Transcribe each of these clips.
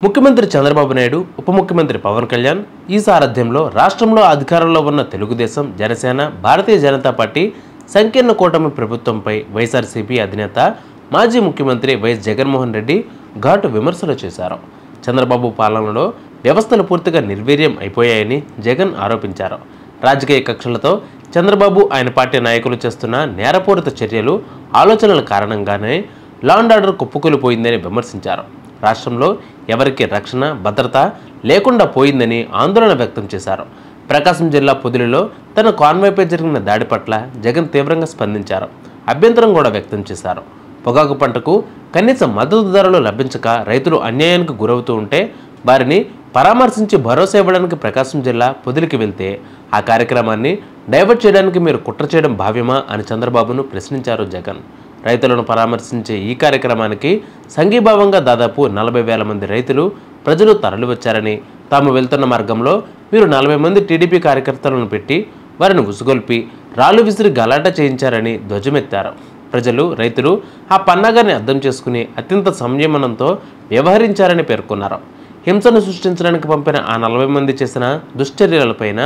ముఖ్యమంత్రి చంద్రబాబు నాయుడు, ఉప ముఖ్యమంత్రి పవన్ కళ్యాణ్ ఈ సారథ్యంలో రాష్ట్రంలో అధికారంలో ఉన్న తెలుగుదేశం, జనసేన, భారతీయ జనతా పార్టీ సంకీర్ణ కూటమి ప్రభుత్వంపై వైఎస్ఆర్సీపీ అధినేత మాజీ ముఖ్యమంత్రి వైఎస్ జగన్మోహన్ రెడ్డి ఘాటు విమర్శలు చేశారు. చంద్రబాబు పాలనలో వ్యవస్థలు పూర్తిగా నిర్వీర్యం అయిపోయాయని జగన్ ఆరోపించారు. రాజకీయ కక్షలతో చంద్రబాబు, ఆయన పార్టీ నాయకులు చేస్తున్న నేరపూరిత చర్యలు, ఆలోచనల కారణంగానే లా అండ్ ఆర్డర్ కుప్పకూలిపోయిందని విమర్శించారు. రాష్ట్రంలో ఎవరికి రక్షణ, భద్రత లేకుండా పోయిందని ఆందోళన వ్యక్తం చేశారు. ప్రకాశం జిల్లా పొదిలిలో తన కాన్వాయ్పై జరిగిన దాడి పట్ల జగన్ తీవ్రంగా స్పందించారు. అభ్యంతరం కూడా వ్యక్తం చేశారు. పొగాకు పంటకు కనీస మద్దతు ధరలు లభించక రైతులు అన్యాయానికి గురవుతూ ఉంటే వారిని పరామర్శించి భరోసా ఇవ్వడానికి ప్రకాశం జిల్లా పొదిలికి వెళ్తే ఆ కార్యక్రమాన్ని డైవర్ట్ చేయడానికి మీరు కుట్ర చేయడం భావ్యమా అని చంద్రబాబును ప్రశ్నించారు జగన్. రైతులను పరామర్శించే ఈ కార్యక్రమానికి సంఘీభావంగా దాదాపు 40,000 మంది రైతులు, ప్రజలు తరలివచ్చారని, తాము వెళ్తున్న మార్గంలో మీరు 40 మంది టీడీపీ కార్యకర్తలను పెట్టి వారిని ఉసుగొల్పి రాళ్లు విసిరి గలాట చేయించారని ధ్వజమెత్తారు. ప్రజలు, రైతులు ఆ పన్నాగాన్ని అర్థం చేసుకుని అత్యంత సంయమనంతో వ్యవహరించారని పేర్కొన్నారు. హింసను సృష్టించడానికి పంపిన ఆ 40 మంది చేసిన దుశ్చర్యలపైన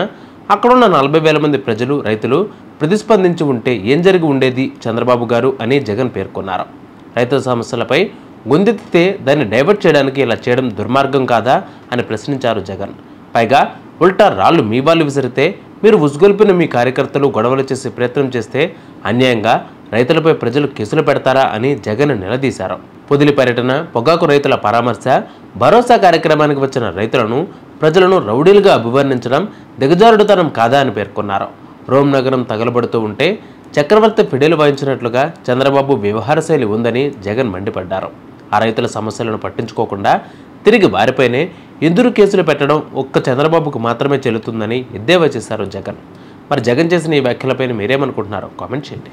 అక్కడున్న 40,000 మంది ప్రజలు, రైతులు ప్రతిస్పందించి ఉంటే ఏం జరిగి ఉండేది చంద్రబాబు గారు అని జగన్ పేర్కొన్నారు. రైతుల సమస్యలపై గొంతెత్తితే దాన్ని డైవర్ట్ చేయడానికి ఇలా చేయడం దుర్మార్గం కాదా అని ప్రశ్నించారు జగన్. పైగా ఉల్టా రాళ్లు మీ వాళ్ళు విసిరితే మీరు ఉసుగొల్పిన మీ కార్యకర్తలు గొడవలు చేసే ప్రయత్నం చేస్తే అన్యాయంగా రైతులపై ప్రజలు కేసులు పెడతారా అని జగన్ నిలదీశారు. పొదిలి పర్యటన, పొగాకు రైతుల పరామర్శ, భరోసా కార్యక్రమానికి వచ్చిన రైతులను, ప్రజలను రౌడీలుగా అభివర్ణించడం దిగజారుడుతనం కాదా అని పేర్కొన్నారు. రోమ్ నగరం తగలబడుతూ ఉంటే చక్రవర్తి ఫిడేలు వాయించినట్లుగా చంద్రబాబు వ్యవహార శైలి ఉందని జగన్ మండిపడ్డారు. ఆ రైతుల సమస్యలను పట్టించుకోకుండా తిరిగి వారిపైనే ఎదురు కేసులు పెట్టడం ఒక్క చంద్రబాబుకు మాత్రమే చెల్లుతుందని ఎద్దేవా చేశారు జగన్. మరి జగన్ చేసిన ఈ వ్యాఖ్యలపైన మీరేమనుకుంటున్నారో కామెంట్ చేయండి.